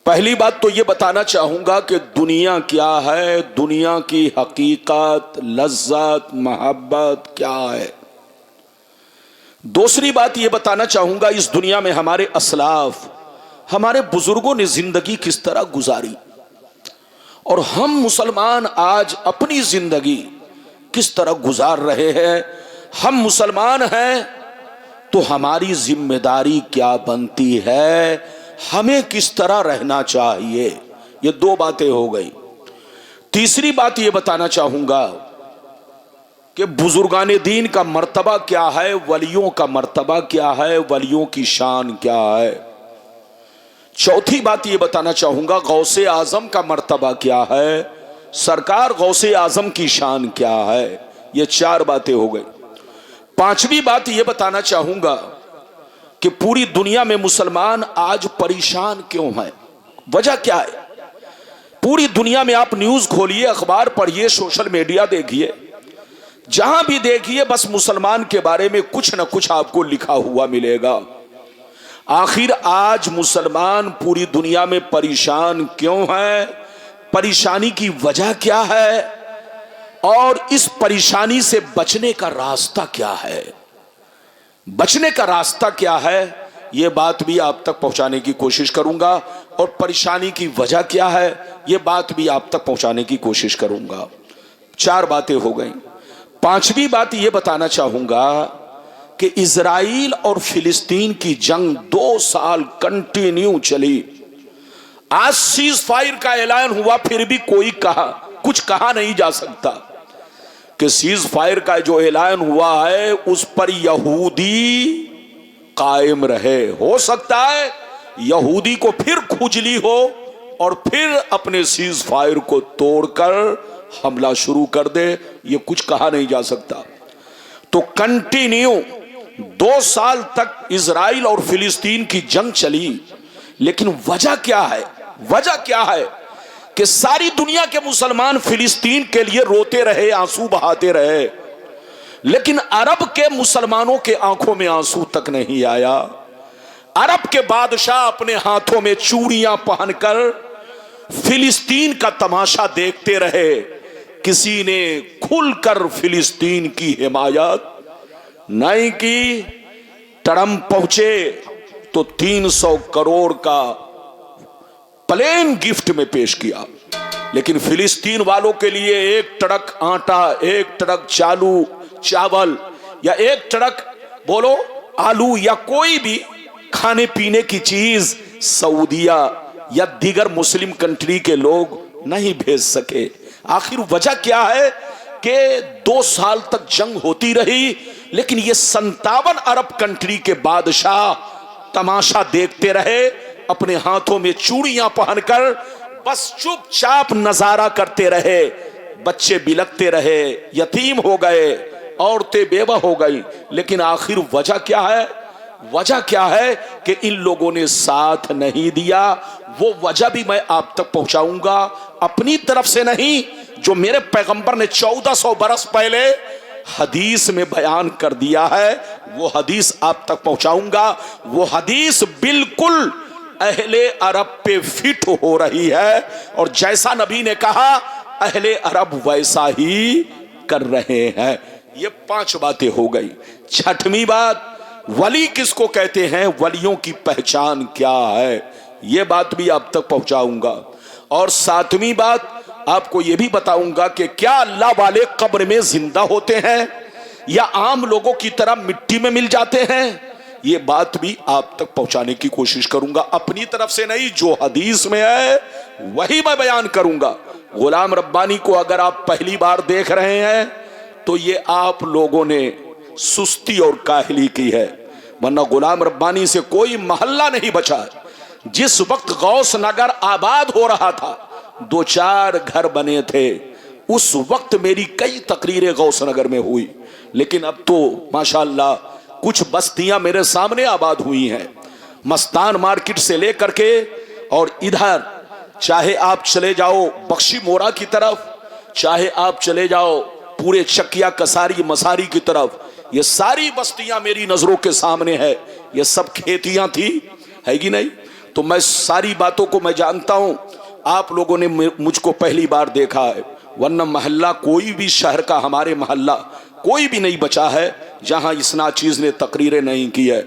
پہلی بات تو یہ بتانا چاہوں گا کہ دنیا کیا ہے، دنیا کی حقیقت، لذت، محبت کیا ہے۔ دوسری بات یہ بتانا چاہوں گا اس دنیا میں ہمارے اسلاف، ہمارے بزرگوں نے زندگی کس طرح گزاری، اور ہم مسلمان آج اپنی زندگی کس طرح گزار رہے ہیں۔ ہم مسلمان ہیں تو ہماری ذمہ داری کیا بنتی ہے، ہمیں کس طرح رہنا چاہیے۔ یہ دو باتیں ہو گئی۔ تیسری بات یہ بتانا چاہوں گا کہ بزرگان دین کا مرتبہ کیا ہے، ولیوں کا مرتبہ کیا ہے، ولیوں کی شان کیا ہے۔ چوتھی بات یہ بتانا چاہوں گا غوث اعظم کا مرتبہ کیا ہے، سرکار غوث اعظم کی شان کیا ہے۔ یہ چار باتیں ہو گئی۔ پانچویں بات یہ بتانا چاہوں گا کہ پوری دنیا میں مسلمان آج پریشان کیوں ہیں، وجہ کیا ہے۔ پوری دنیا میں آپ نیوز کھولیے، اخبار پڑھیے، سوشل میڈیا دیکھیے، جہاں بھی دیکھیے بس مسلمان کے بارے میں کچھ نہ کچھ آپ کو لکھا ہوا ملے گا۔ آخر آج مسلمان پوری دنیا میں پریشان کیوں ہیں، پریشانی کی وجہ کیا ہے، اور اس پریشانی سے بچنے کا راستہ کیا ہے۔ بچنے کا راستہ کیا ہے، یہ بات بھی آپ تک پہنچانے کی کوشش کروں گا، اور پریشانی کی وجہ کیا ہے یہ بات بھی آپ تک پہنچانے کی کوشش کروں گا۔ چار باتیں ہو گئیں۔ پانچویں بات یہ بتانا چاہوں گا کہ اسرائیل اور فلسطین کی جنگ 2 سال کنٹینیو چلی۔ آج سیز فائر کا اعلان ہوا، پھر بھی کوئی کچھ کہا نہیں جا سکتا کہ سیز فائر کا جو اعلان ہوا ہے اس پر یہودی قائم رہے۔ ہو سکتا ہے یہودی کو پھر کھجلی ہو اور پھر اپنے سیز فائر کو توڑ کر حملہ شروع کر دے، یہ کچھ کہا نہیں جا سکتا۔ تو کنٹینیو 2 سال تک اسرائیل اور فلسطین کی جنگ چلی، لیکن وجہ کیا ہے؟ وجہ کیا ہے کہ ساری دنیا کے مسلمان فلسطین کے لیے روتے رہے، آنسو بہاتے رہے، لیکن عرب کے مسلمانوں کے آنکھوں میں آنسو تک نہیں آیا۔ عرب کے بادشاہ اپنے ہاتھوں میں چوڑیاں پہن کر فلسطین کا تماشا دیکھتے رہے، کسی نے کھل کر فلسطین کی حمایت نہیں کی۔ ٹرمپ پہنچے تو 300 کروڑ کا پلین گفٹ میں پیش کیا، لیکن فلسطین والوں کے لیے 1 ٹرک آٹا، 1 ٹرک چاول یا 1 ٹرک بولو آلو یا کوئی بھی کھانے پینے کی چیز سعودیہ یا دیگر مسلم کنٹری کے لوگ نہیں بھیج سکے۔ آخر وجہ کیا ہے کہ 2 سال تک جنگ ہوتی رہی، لیکن یہ 57 عرب کنٹری کے بادشاہ تماشا دیکھتے رہے، اپنے ہاتھوں میں چوڑیاں پہن کر بس چپ چاپ نظارہ کرتے رہے۔ بچے بلکتے رہے، یتیم ہو گئے، عورتیں بیوہ ہو گئی، لیکن آخر وجہ کیا ہے؟ وجہ کیا ہے کہ ان لوگوں نے ساتھ نہیں دیا۔ وہ وجہ بھی میں آپ تک پہنچاؤں گا، اپنی طرف سے نہیں، جو میرے پیغمبر نے 1400 برس پہلے حدیث میں بیان کر دیا ہے، وہ حدیث آپ تک پہنچاؤں گا۔ وہ حدیث بالکل اہل عرب پہ فٹ ہو رہی ہے، اور جیسا نبی نے کہا اہل عرب ویسا ہی کر رہے ہیں۔ یہ 5 باتیں ہو گئی۔ چھٹویں بات، ولی کس کو کہتے ہیں، ولیوں کی پہچان کیا ہے، یہ بات بھی آپ تک پہنچاؤں گا۔ اور 7ویں بات آپ کو یہ بھی بتاؤں گا کہ کیا اللہ والے قبر میں زندہ ہوتے ہیں یا عام لوگوں کی طرح مٹی میں مل جاتے ہیں، یہ بات بھی آپ تک پہنچانے کی کوشش کروں گا، اپنی طرف سے نہیں، جو حدیث میں ہے وہی میں بیان کروں گا۔ غلام ربانی کو اگر آپ پہلی بار دیکھ رہے ہیں تو یہ آپ لوگوں نے سستی اور کاہلی کی ہے، ورنہ غلام ربانی سے کوئی محلہ نہیں بچا۔ جس وقت غوث نگر آباد ہو رہا تھا، 2-4 گھر بنے تھے، اس وقت میری کئی تقریریں غوث نگر میں ہوئی، لیکن اب تو ماشاءاللہ کچھ بستیاں میرے سامنے آباد ہوئی ہیں۔ مستان مارکیٹ سے لے کر کے اور ادھر چاہے آپ چلے جاؤ بخشی مورا کی طرف، چاہے آپ چلے جاؤ پورے چکیا کساری مساری کی طرف، یہ ساری بستیاں میری نظروں کے سامنے ہے۔ یہ سب کھیتیاں تھی، ہے گی نہیں؟ تو میں ساری باتوں کو میں جانتا ہوں، آپ لوگوں نے مجھ کو پہلی بار دیکھا ہے، ورنہ محلہ کوئی بھی شہر کا ہمارے محلہ کوئی بھی نہیں بچا ہے جہاں اس ناچیز نے تقریریں نہیں کی ہے۔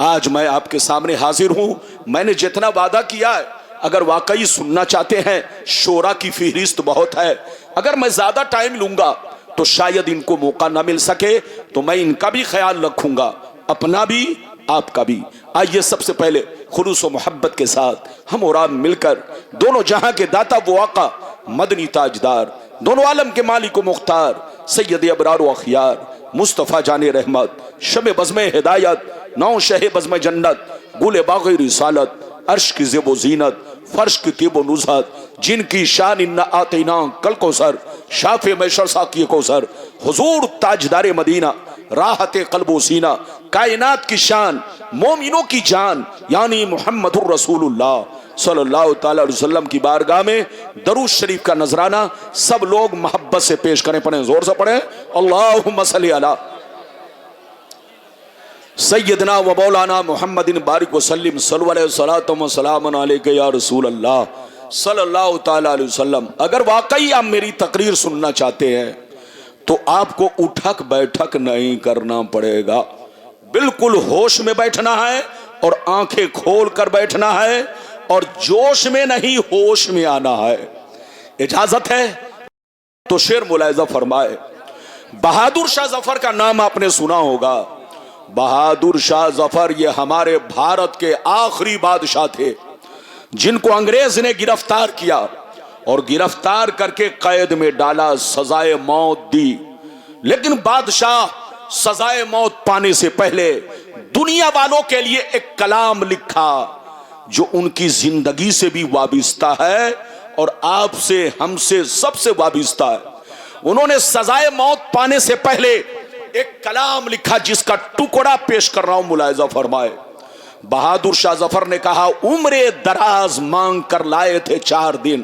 آج میں آپ کے سامنے حاضر ہوں، میں نے جتنا وعدہ کیا ہے، اگر واقعی سننا چاہتے ہیں شورا کی فہرست بہت ہے، اگر میں زیادہ ٹائم لوں گا تو شاید ان کو موقع نہ مل سکے، تو میں ان کا بھی خیال رکھوں گا، اپنا بھی آپ کا بھی۔ آئیے سب سے پہلے خلوص و محبت کے ساتھ ہم اور آپ مل کر دونوں جہاں کے داتا و آقا، مدنی تاجدار، دونوں عالم کے مالک و مختار، سید ابرار و اخیار، مصطفیٰ جان رحمت، شب بزم ہدایت، نو شہ بزم جنت، گل باغ رسالت، عرش کی زیب و زینت، فرش کی طیب و نزہت، جن کی شان انا آتینا کل کوثر، شافع میسر ساقی کوثر، حضور تاجدار مدینہ، راحت قلب و سینہ، کائنات کی شان، مومنوں کی جان، یعنی محمد الرسول اللہ صلی اللہ تعالی علیہ وسلم کی بارگاہ میں درود شریف کا نذرانہ سب لوگ محبت سے پیش کریں، پڑھیں، زور سے پڑھیں، اللہم صلی علی سیدنا و مولانا محمد بارک وسلم، صلو علیہ الصلاۃ والسلام علیک یا رسول اللہ صلی اللہ تعالی علیہ وسلم۔ اگر واقعی آپ میری تقریر سننا چاہتے ہیں تو آپ کو اٹھک بیٹھک نہیں کرنا پڑے گا، بالکل ہوش میں بیٹھنا ہے اور آنکھیں کھول کر بیٹھنا ہے، اور جوش میں نہیں ہوش میں آنا ہے۔ اجازت ہے تو شعر ملاحظہ فرمائے۔ بہادر شاہ ظفر کا نام آپ نے سنا ہوگا۔ بہادر شاہ ظفر یہ ہمارے بھارت کے آخری بادشاہ تھے جن کو انگریز نے گرفتار کیا اور گرفتار کر کے قید میں ڈالا، سزائے موت دی، لیکن بادشاہ سزائے موت پانے سے پہلے دنیا والوں کے لیے ایک کلام لکھا جو ان کی زندگی سے بھی وابستہ ہے اور آپ سے، ہم سے، سب سے وابستہ ہے۔ انہوں نے سزائے موت پانے سے پہلے ایک کلام لکھا جس کا ٹکڑا پیش کر رہا ہوں، ملاحظہ فرمائے۔ بہادر شاہ ظفر نے کہا، عمر دراز مانگ کر لائے تھے 4 دن،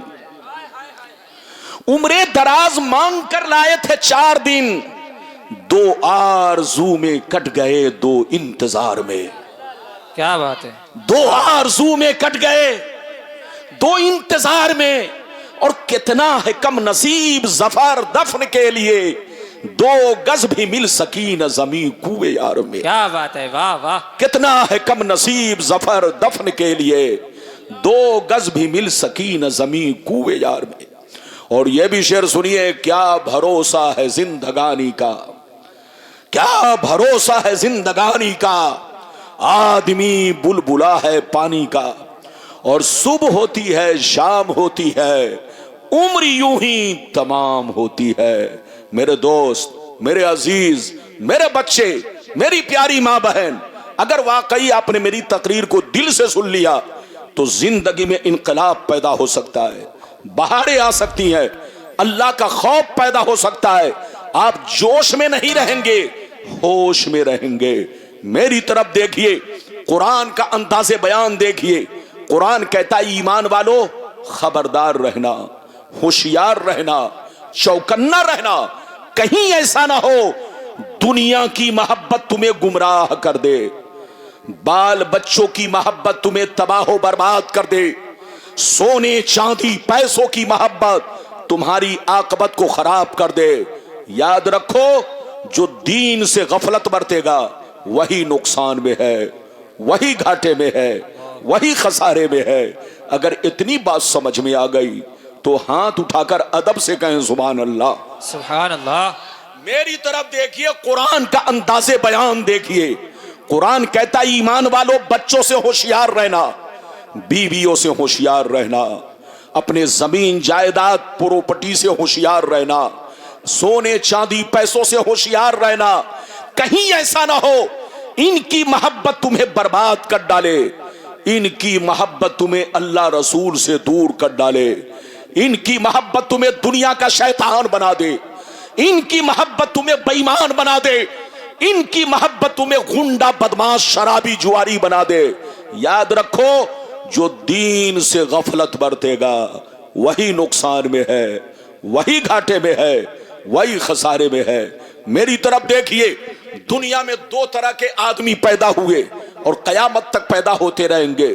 عمر دراز مانگ کر لائے تھے 4 دن، 2 آرزو میں کٹ گئے 2 انتظار میں۔ کیا بات ہے، 2 آرزو میں کٹ گئے 2 انتظار میں، اور کتنا ہے کم نصیب ظفر دفن کے لیے، 2 گز بھی مل سکی نہ زمین کوئے یار میں۔ کیا بات ہے، واہ واہ، کتنا ہے کم نصیب ظفر دفن کے لیے، 2 گز بھی مل سکی نہ زمین کوئے یار میں۔ اور یہ بھی شعر سنیے، کیا بھروسہ ہے زندگانی کا، کیا بھروسہ ہے زندگانی کا، آدمی بلبلا ہے پانی کا، اور صبح ہوتی ہے شام ہوتی ہے، عمر یوں ہی تمام ہوتی ہے۔ میرے دوست، میرے عزیز، میرے بچے، میری پیاری ماں بہن، اگر واقعی آپ نے میری تقریر کو دل سے سن لیا تو زندگی میں انقلاب پیدا ہو سکتا ہے، بہاریں آ سکتی ہیں، اللہ کا خوف پیدا ہو سکتا ہے، آپ جوش میں نہیں رہیں گے، ہوش میں رہیں گے۔ میری طرف دیکھیے، قرآن کا انداز بیان دیکھیے۔ قرآن کہتا ہے، ایمان والو خبردار رہنا، ہوشیار رہنا، چوکنا رہنا، کہیں ایسا نہ ہو دنیا کی محبت تمہیں گمراہ کر دے، بال بچوں کی محبت تمہیں تباہ و برباد کر دے، سونے چاندی پیسوں کی محبت تمہاری عاقبت کو خراب کر دے۔ یاد رکھو، جو دین سے غفلت برتے گا وہی نقصان میں ہے، وہی گھاٹے میں ہے، وہی خسارے میں ہے۔ اگر اتنی بات سمجھ میں آ گئی تو ہاتھ اٹھا کر ادب سے کہیں سبحان اللہ، سبحان اللہ۔ میری طرف دیکھیے، قرآن کا انداز بیان دیکھیے۔ قرآن کہتا ہے، ایمان والو بچوں سے ہوشیار رہنا، بیویوں سے ہوشیار رہنا، اپنے زمین جائیداد پراپرٹی سے ہوشیار رہنا، سونے چاندی پیسوں سے ہوشیار رہنا، کہیں ایسا نہ ہو ان کی محبت تمہیں برباد کر ڈالے، ان کی محبت تمہیں اللہ رسول سے دور کر ڈالے، ان کی محبت تمہیں دنیا کا شیطان بنا دے، ان کی محبت تمہیں بے ایمان بنا دے، ان کی محبت تمہیں غنڈہ بدماش شرابی جواری بنا دے۔ یاد رکھو، جو دین سے غفلت برتے گا وہی نقصان میں ہے، وہی گھاٹے میں ہے، وہی خسارے میں ہے۔ میری طرف دیکھیے، دنیا میں 2 طرح کے آدمی پیدا ہوئے اور قیامت تک پیدا ہوتے رہیں گے۔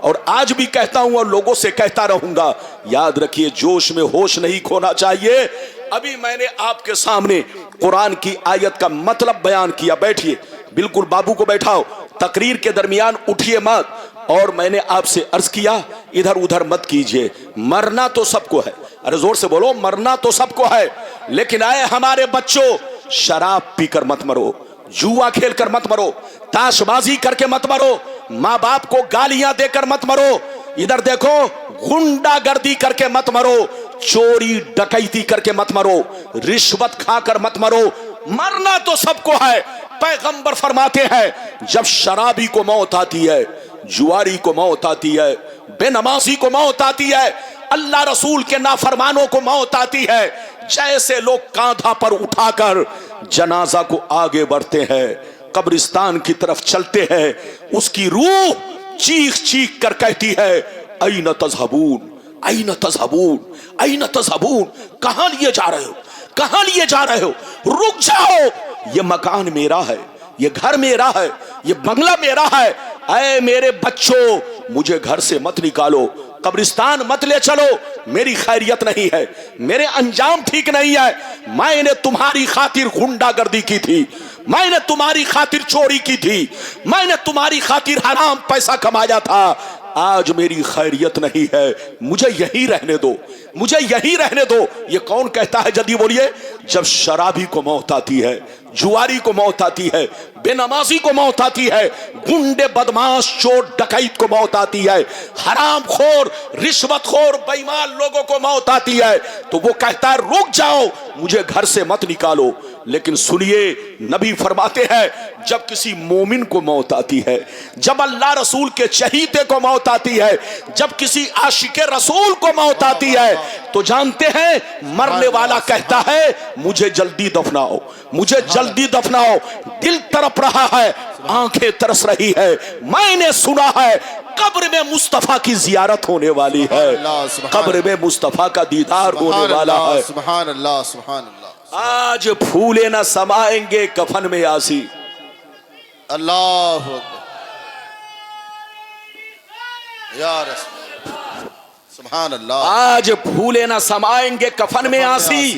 اور آج بھی کہتا ہوں اور لوگوں سے کہتا رہوں گا، یاد رکھیے جوش میں ہوش نہیں کھونا چاہیے۔ ابھی میں نے آپ کے سامنے قرآن کی آیت کا مطلب بیان کیا، بیٹھیے، بالکل بابو کو بیٹھاؤ، تقریر کے درمیان اٹھیے مت، اور میں نے آپ سے عرض کیا ادھر ادھر مت کیجئے، مرنا تو سب کو ہے، ارے زور سے بولو، مرنا تو سب کو ہے، لیکن اے ہمارے بچوں، شراب پی کر مت مرو، جوا کھیل کر مت مرو، تاش بازی کر کے مت مرو، ماں باپ کو گالیاں دے کر مت مرو، ادھر دیکھو غنڈا گردی کر کے مت مرو، چوری ڈکیتی کر کے مت مرو، رشوت کھا کر مت مرو، مرنا تو سب کو ہے۔ پیغمبر فرماتے ہیں جب شرابی کو موت آتی ہے، جواری کو موت آتی ہے، بے نمازی کو موت آتی ہے، اللہ رسول کے نافرمانوں کو موت آتی ہے، جیسے لوگ کاندھا پر اٹھا کر جنازہ کو آگے بڑھتے ہیں، قبرستان کی طرف چلتے ہیں، اس کی روح چیخ چیخ کر کہتی ہے این تذہبون این تذہبون این تذہبون، کہاں لیے جا رہے ہو، کہاں لیے جا رہے ہو، رک جاؤ، یہ مکان میرا ہے، یہ گھر میرا ہے، یہ بنگلہ میرا ہے، اے میرے بچوں مجھے گھر سے مت نکالو، قبرستان مت لے چلو، میری خیریت نہیں ہے، میرے انجام ٹھیک نہیں ہے، میں نے تمہاری خاطر غنڈا گردی کی تھی، میں نے تمہاری خاطر چوری کی تھی، میں نے تمہاری خاطر حرام پیسہ کمایا تھا، آج میری خیریت نہیں ہے، مجھے یہی رہنے دو، مجھے یہی رہنے دو۔ یہ کون کہتا ہے جلدی بولیے؟ جب شرابی کو موت آتی ہے، جواری کو موت آتی ہے، بے نمازی کو موت آتی ہے، گنڈے بدماش چور ڈکیت کو موت آتی ہے، حرام خور رشوت خور بے ایمان لوگوں کو موت آتی ہے، تو وہ کہتا ہے رک جاؤ، مجھے گھر سے مت نکالو۔ لیکن سنیے نبی فرماتے ہیں جب کسی مومن کو موت آتی ہے، جب اللہ رسول کے چہیتے کو موت آتی ہے، جب کسی عاشق رسول کو موت آتی ہے، تو جانتے ہیں مرنے والا کہتا ہے مجھے جلدی دفناؤ، مجھے جلدی دفناؤ، دل تڑپ رہا ہے، آنکھیں ترس رہی ہے، میں نے سنا ہے قبر میں مصطفیٰ کی زیارت ہونے والی ہے، قبر میں مصطفیٰ کا دیدار ہونے والا ہے۔ سبحان اللہ سبحان اللہ، آج پھولے نہ سمائیں گے کفن میں یاسی، اللہ اکبر یا رسول، سبحان اللہ، آج پھولے نہ سمائیں گے کفن میں آسی،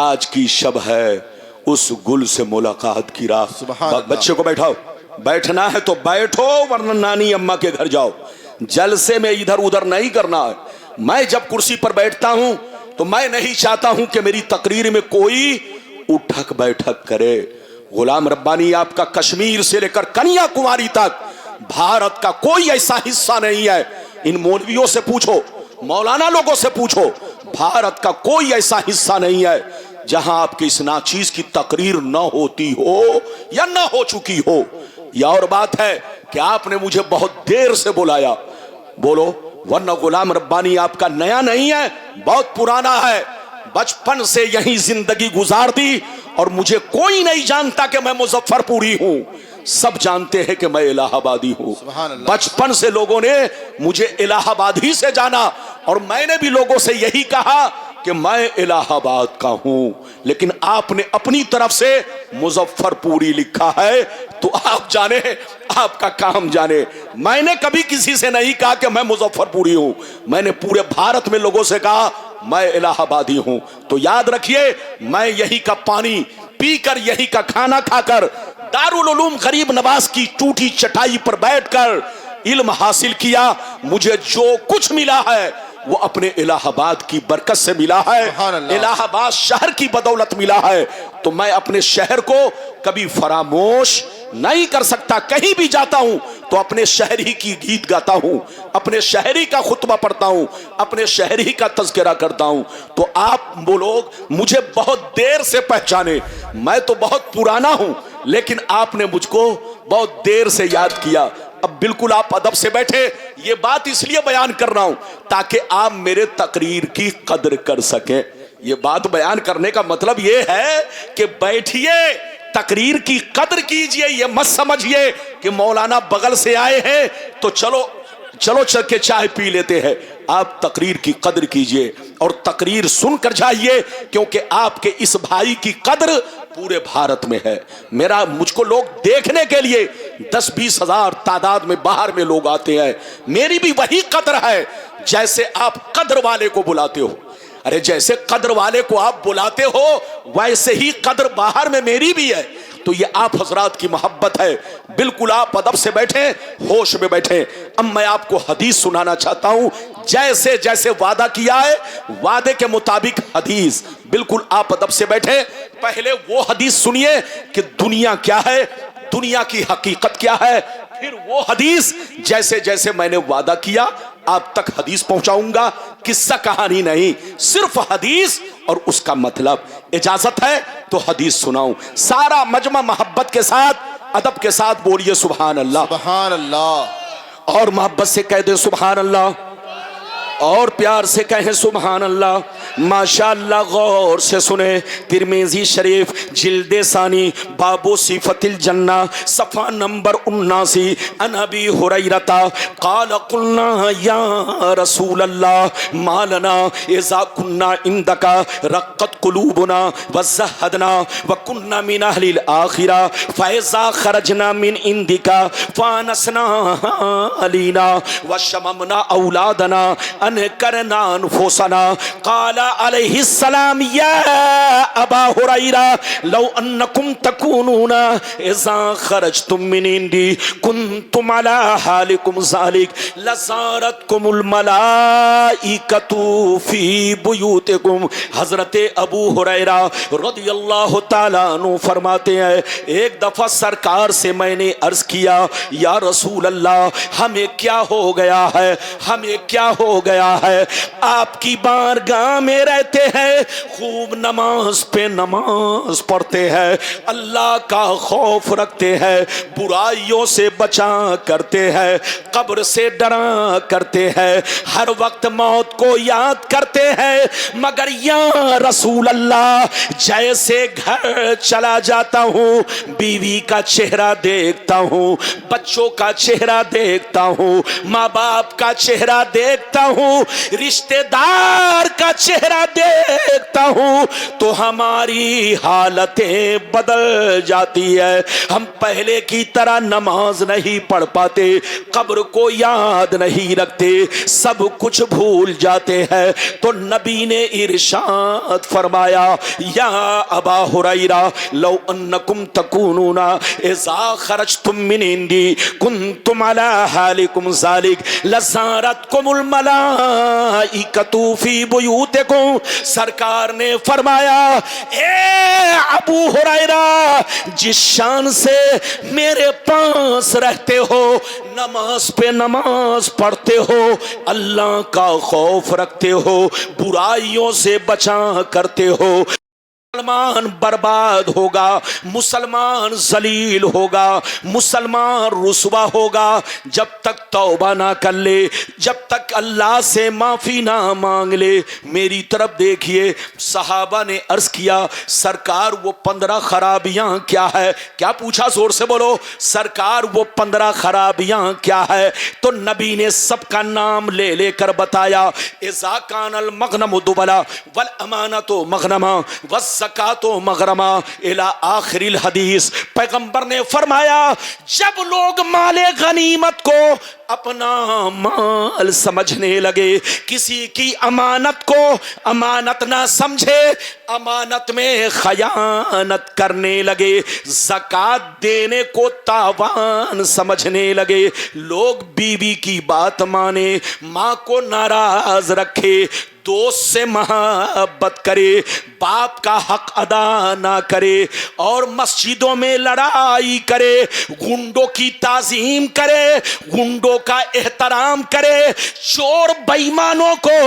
آج کی شب ہے اس گل سے ملاقات کی راہ۔ سبحان اللہ۔ بچے کو بیٹھاؤ، بیٹھنا ہے تو بیٹھو ورنہ نانی اماں کے گھر جاؤ، جلسے میں ادھر ادھر نہیں کرنا ہے۔ میں جب کرسی پر بیٹھتا ہوں تو میں نہیں چاہتا ہوں کہ میری تقریر میں کوئی اٹھک بیٹھک کرے۔ غلام ربانی آپ کا کشمیر سے لے کر کنیا کماری تک بھارت کا کوئی ایسا حصہ نہیں ہے، ان مولویوں سے پوچھو، مولانا لوگوں سے پوچھو، بھارت کا کوئی ایسا حصہ نہیں ہے جہاں آپ کی اس ناچیز کی تقریر نہ ہوتی ہو یا نہ ہو چکی ہو۔ یہ اور بات ہے کہ آپ نے مجھے بہت دیر سے بلایا، بولو، ورنہ غلام ربانی آپ کا نیا نہیں ہے، بہت پرانا ہے، بچپن سے یہیں زندگی گزار دی، اور مجھے کوئی نہیں جانتا کہ میں مظفر پوری ہوں، سب جانتے ہیں کہ میں الہ آبادی ہوں۔ سبحان اللہ۔ بچپن سے لوگوں نے مجھے الہ آباد ہی سے جانا، اور میں نے بھی لوگوں سے یہی کہا کہ میں الہ آباد کا ہوں، لیکن آپ نے اپنی طرف سے مظفر پوری لکھا ہے، تو آپ جانے، آپ کا کام جانے۔ میں نے کبھی کسی سے نہیں کہا کہ میں مظفر پوری ہوں، میں نے پورے بھارت میں لوگوں سے کہا میں الہ آبادی ہوں۔ تو یاد رکھیے میں یہی کا پانی پی کر، یہی کا کھانا کھا کر، دارالعلوم غریب نواز کی ٹوٹی چٹائی پر بیٹھ کر علم حاصل کیا، مجھے جو کچھ ملا ہے وہ اپنے الہ آباد کی برکت سے ملا ہے، الہ آباد شہر کی بدولت ملا ہے، تو میں اپنے شہر کو کبھی فراموش نہیں کر سکتا۔ کہیں بھی جاتا ہوں تو اپنے شہری کی گیت گاتا ہوں، اپنے شہری کا خطبہ پڑھتا ہوں، اپنے شہری کا تذکرہ کرتا ہوں۔ تو آپ وہ لوگ مجھے بہت دیر سے پہچانے، میں تو بہت پرانا ہوں، لیکن آپ نے مجھ کو بہت دیر سے یاد کیا۔ اب بالکل آپ ادب سے بیٹھے، یہ بات اس لیے بیان کر رہا ہوں تاکہ آپ میرے تقریر کی قدر کر سکیں۔ یہ بات بیان کرنے کا مطلب یہ ہے کہ بیٹھیے، تقریر کی قدر کیجئے، یہ مت سمجھیے کہ مولانا بغل سے آئے ہیں تو چلو چل کے چائے پی لیتے ہیں۔ آپ تقریر کی قدر کیجئے اور تقریر سن کر جائیے، کیونکہ آپ کے اس بھائی کی قدر پورے بھارت میں ہے۔ مجھ کو لوگ دیکھنے کے لیے 10-20 ہزار تعداد میں باہر میں لوگ آتے ہیں، میری بھی وہی قدر ہے جیسے آپ قدر والے کو بلاتے ہو. ارے جیسے قدر والے کو آپ بلاتے ہو ویسے ہی قدر باہر میں میری بھی ہے. تو یہ آپ حضرات کی محبت ہے. بالکل آپ ادب سے بیٹھیں، ہوش میں بیٹھیں. اب میں آپ کو حدیث سنانا چاہتا ہوں، جیسے جیسے وعدہ کیا ہے وعدے کے مطابق حدیث. بالکل آپ ادب سے بیٹھیں. پہلے وہ حدیث سنیے کہ دنیا کیا ہے، دنیا کی حقیقت کیا ہے، پھر وہ حدیث جیسے جیسے میں نے وعدہ کیا آپ تک حدیث پہنچاؤں گا. قصہ کہانی نہیں، صرف حدیث اور اس کا مطلب. اجازت ہے تو حدیث سناؤں. سارا مجمع محبت کے ساتھ ادب کے ساتھ بولیے سبحان اللہ. سبحان اللہ. اور محبت سے کہہ دے سبحان اللہ، اور پیار سے کہیں سبحان اللہ. ماشاءاللہ غور سے سنیں. ترمذی شریف جلد ثانی باب صفت الجنہ صفحہ نمبر 79. عن ابی ہریرہ قال قلنا یا رسول اللہ ما لنا اذا كنا عندك رقت قلوبنا وزهدنا وكنا من اهل الاخرة فاذا خرجنا من عندك فانسنا علينا وشممنا اولادنا کرنا انفسنا. قال علیہ السلام یا ابا ہریرہ لو انکم تکونون اذا خرجتم من عندی کنتم علی حالکم ذالک لزارتکم الملائکۃ فی بیوتکم. حضرت ابو ہریرہ رضی اللہ تعالیٰ عنہ فرماتے ہیں ایک دفعہ سرکار سے میں نے عرض کیا یا رسول اللہ ہمیں کیا ہو گیا ہے، ہمیں کیا ہو گیا ہے، آپ کی بارگاہ میں رہتے ہیں، خوب نماز پہ نماز پڑھتے ہیں، اللہ کا خوف رکھتے ہیں، برائیوں سے بچا کرتے ہیں، قبر سے ڈرا کرتے ہیں، ہر وقت موت کو یاد کرتے ہیں، مگر یا رسول اللہ جیسے گھر چلا جاتا ہوں بیوی کا چہرہ دیکھتا ہوں، بچوں کا چہرہ دیکھتا ہوں، ماں باپ کا چہرہ دیکھتا ہوں، رشتہ دار کا چہرہ دیکھتا ہوں تو ہماری حالتیں بدل جاتی ہے. ہم پہلے کی طرح نماز نہیں پڑھ پاتے، قبر کو یاد نہیں رکھتے، سب کچھ بھول جاتے ہیں. تو نبی نے ارشاد فرمایا یا ابا ہریرہ لو انکم تکونون اذا خرجتم من عندی کنتم علی حالکم ذالک لزارتکم الملائکۃ فی بیوتکم. سرکار نے فرمایا اے ابو ہریرہ جس شان سے میرے پاس رہتے ہو، نماز پہ نماز پڑھتے ہو، اللہ کا خوف رکھتے ہو، برائیوں سے بچا کرتے ہو، مسلمان برباد ہوگا، مسلمان ذلیل ہوگا، مسلمان رسوا ہوگا جب تک توبہ نہ کر لے، جب تک اللہ سے معافی نہ مانگ لے. میری طرف دیکھیے. صحابہ نے عرض کیا سرکار وہ 15 خرابیاں کیا ہے؟ کیا پوچھا؟ زور سے بولو. سرکار وہ 15 خرابیاں کیا ہے؟ تو نبی نے سب کا نام لے لے کر بتایا. اذا کان المغنم دبلا والامانۃ مغنما زکات و مغرمہ الی آخر الحدیث. پیغمبر نے فرمایا جب لوگ مال غنیمت کو اپنا مال سمجھنے لگے، کسی کی امانت کو امانت نہ سمجھے، امانت میں خیانت کرنے لگے، زکات دینے کو تاوان سمجھنے لگے، لوگ بیوی کی بات مانے، ماں کو ناراض رکھے، دوست سے محبت کرے، باپ کا حق ادا نہ کرے، اور مسجدوں میں لڑائی کرے، گنڈوں کی تعظیم کرے، گنڈوں کا احترام کرے، چور بےایمانوں کو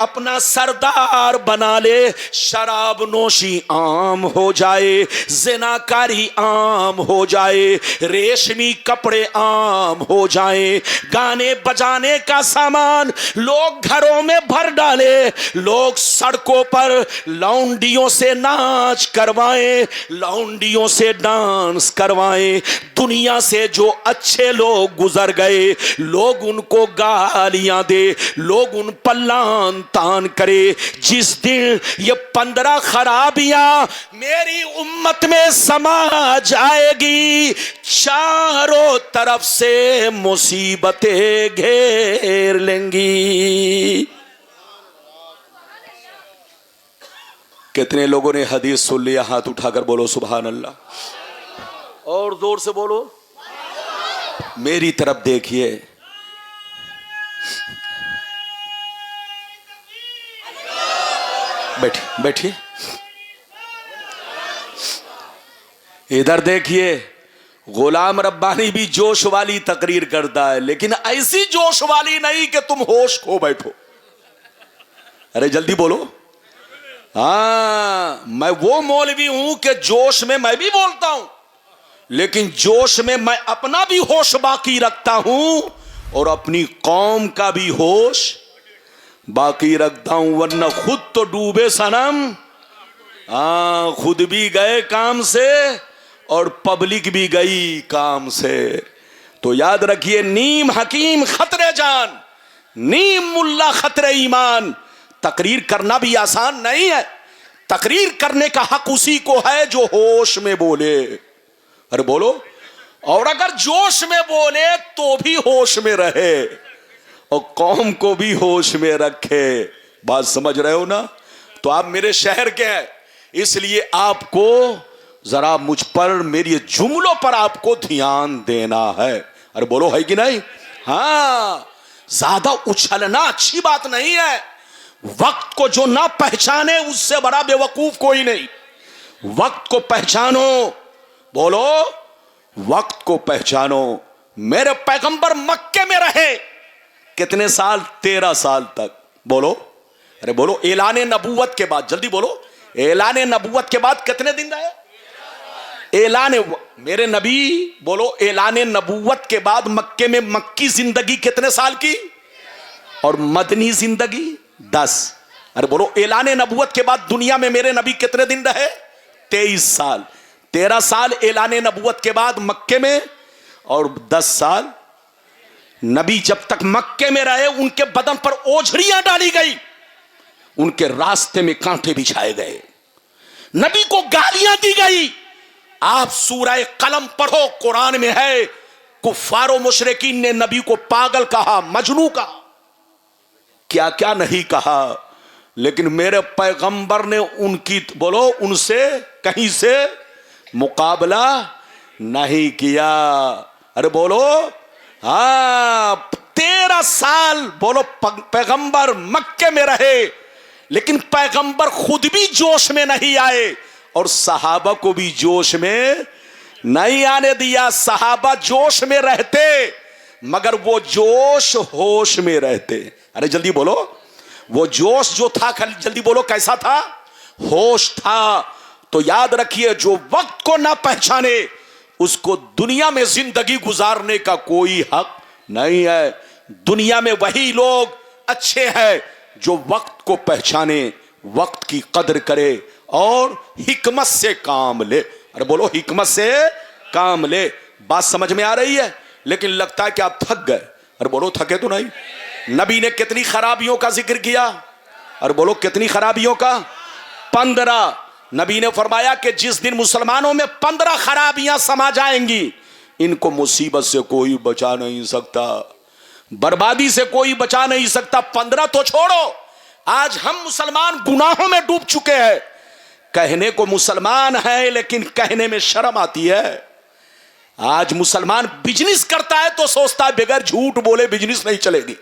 اپنا سردار بنا لے، شراب نوشی عام ہو جائے، زناکاری عام ہو جائے، ریشمی کپڑے عام ہو جائیں، گانے بجانے کا سامان لوگ گھروں میں بھر ڈالے، لوگ سڑکوں پر لونڈیوں سے ناچ کروائیں, لونڈیوں سے ڈانس کروائیں. دنیا سے جو اچھے لوگ گزر گئے لوگ ان کو گالیاں دے, لوگ ان پر لعن طعن کرے. جس دن یہ 15 خرابیاں میری امت میں سما جائے گی, چاروں طرف سے مصیبتیں گھیر لیں گی. کتنے لوگوں نے حدیث سن لیا؟ ہاتھ اٹھا کر بولو سبحان اللہ, اور زور سے بولو. میری طرف دیکھیے, بیٹھیے, ادھر دیکھیے. غلام ربانی بھی جوش والی تقریر کرتا ہے, لیکن ایسی جوش والی نہیں کہ تم ہوش کھو بیٹھو. ارے جلدی بولو. ہاں, میں وہ مولوی ہوں کہ جوش میں میں بھی بولتا ہوں, لیکن جوش میں میں اپنا بھی ہوش باقی رکھتا ہوں اور اپنی قوم کا بھی ہوش باقی رکھتا ہوں, ورنہ خود تو ڈوبے صنم. ہاں, خود بھی گئے کام سے اور پبلک بھی گئی کام سے. تو یاد رکھیے, نیم حکیم خطرے جان, نیم ملا خطرے ایمان. تقریر کرنا بھی آسان نہیں ہے. تقریر کرنے کا حق اسی کو ہے جو ہوش میں بولے. ارے بولو. اور اگر جوش میں بولے تو بھی ہوش میں رہے اور قوم کو بھی ہوش میں رکھے. بات سمجھ رہے ہو نا؟ تو آپ میرے شہر کے ہیں, اس لیے آپ کو ذرا مجھ پر, میری جملوں پر آپ کو دھیان دینا ہے. ارے بولو, ہے کہ نہیں؟ ہاں, زیادہ اچھلنا اچھی بات نہیں ہے. وقت کو جو نہ پہچانے اس سے بڑا بے وقوف کوئی نہیں. وقت کو پہچانو. بولو, وقت کو پہچانو. میرے پیغمبر مکے میں رہے کتنے سال؟ 13 سال تک. بولو, ارے بولو. اعلان نبوت کے بعد, جلدی بولو, اعلان نبوت کے بعد کتنے دن رہے؟ اعلان, میرے نبی بولو, اعلان نبوت کے بعد مکے میں مکی زندگی کتنے سال کی اور مدنی زندگی 10. ارے بولو, اعلان نبوت کے بعد دنیا میں میرے نبی کتنے دن رہے؟ 23 سال. 13 سال اعلان نبوت کے بعد مکے میں اور 10 سال. نبی جب تک مکے میں رہے ان کے بدن پر اوجھڑیاں ڈالی گئی, ان کے راستے میں کانٹے بچھائے گئے, نبی کو گالیاں دی گئی. آپ سورہ قلم پڑھو, قرآن میں ہے, کفار و مشرکین نے نبی کو پاگل کہا, مجنوں کہا, کیا کیا نہیں کہا, لیکن میرے پیغمبر نے ان کی, بولو, ان سے کہیں سے مقابلہ نہیں کیا. ارے بولو. ہاں, 13 سال بولو پیغمبر مکے میں رہے, لیکن پیغمبر خود بھی جوش میں نہیں آئے اور صحابہ کو بھی جوش میں نہیں آنے دیا. صحابہ جوش میں رہتے مگر وہ جوش ہوش میں رہتے. ارے جلدی بولو. وہ جوش جو تھا, جلدی بولو, کیسا تھا؟ ہوش تھا. تو یاد رکھیے, جو وقت کو نہ پہچانے اس کو دنیا میں زندگی گزارنے کا کوئی حق نہیں ہے. دنیا میں وہی لوگ اچھے ہیں جو وقت کو پہچانے, وقت کی قدر کرے اور حکمت سے کام لے. ارے بولو, حکمت سے کام لے. بات سمجھ میں آ رہی ہے؟ لیکن لگتا ہے کہ آپ تھک گئے. ارے بولو, تھکے تو نہیں؟ نبی نے کتنی خرابیوں کا ذکر کیا؟ اور بولو, کتنی خرابیوں کا؟ 15. نبی نے فرمایا کہ جس دن مسلمانوں میں 15 خرابیاں سما جائیں گی, ان کو مصیبت سے کوئی بچا نہیں سکتا, بربادی سے کوئی بچا نہیں سکتا. 15 تو چھوڑو, آج ہم مسلمان گناہوں میں ڈوب چکے ہیں. کہنے کو مسلمان ہے لیکن کہنے میں شرم آتی ہے. آج مسلمان بزنس کرتا ہے تو سوچتا ہے بغیر جھوٹ بولے بزنس نہیں چلے گی,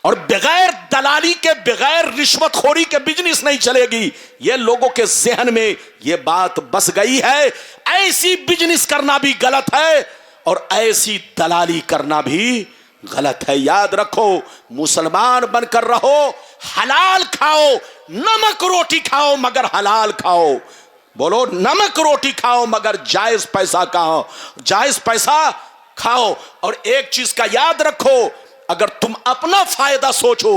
اور بغیر دلالی کے, بغیر رشوت خوری کے بزنس نہیں چلے گی. یہ لوگوں کے ذہن میں یہ بات بس گئی ہے. ایسی بزنس کرنا بھی غلط ہے اور ایسی دلالی کرنا بھی غلط ہے. یاد رکھو, مسلمان بن کر رہو, حلال کھاؤ, نمک روٹی کھاؤ مگر حلال کھاؤ. بولو, نمک روٹی کھاؤ مگر جائز پیسہ کھاؤ, جائز پیسہ کھاؤ. اور ایک چیز کا یاد رکھو, اگر تم اپنا فائدہ سوچو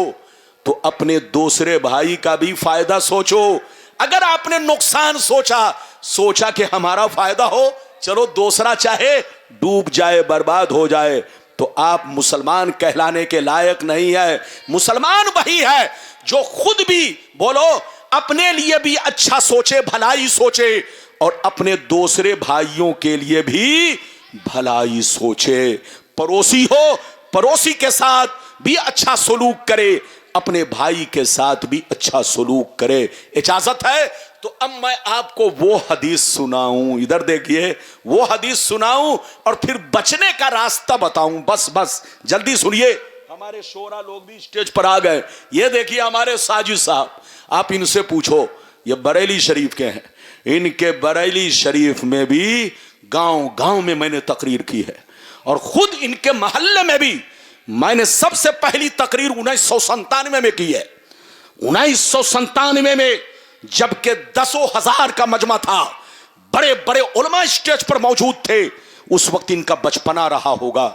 تو اپنے دوسرے بھائی کا بھی فائدہ سوچو. اگر آپ نے نقصان سوچا کہ ہمارا فائدہ ہو, چلو دوسرا چاہے ڈوب جائے, برباد ہو جائے, تو آپ مسلمان کہلانے کے لائق نہیں ہے. مسلمان وہی ہے جو خود بھی بولو اپنے لیے بھی اچھا سوچے, بھلائی سوچے, اور اپنے دوسرے بھائیوں کے لیے بھی بھلائی سوچے. پڑوسی ہو, پڑوسی کے ساتھ بھی اچھا سلوک کرے, اپنے بھائی کے ساتھ بھی اچھا سلوک کرے. اجازت ہے تو اب میں آپ کو وہ حدیث سناؤں, ادھر دیکھیے, وہ حدیث سناؤں اور پھر بچنے کا راستہ بتاؤں. بس جلدی سنیے. ہمارے شورا لوگ بھی اسٹیج پر آ گئے. یہ دیکھیے ہمارے ساجد صاحب, آپ ان سے پوچھو, یہ بریلی شریف کے ہیں. ان کے بریلی شریف میں بھی گاؤں میں نے تقریر کی ہے, اور خود ان کے محلے میں بھی میں نے سب سے پہلی تقریر 1997 میں کی ہے. 1997 میں جبکہ 10,000 کا مجمع تھا, بڑے بڑے علماء اسٹیج پر موجود تھے. اس وقت ان کا بچپنا رہا ہوگا.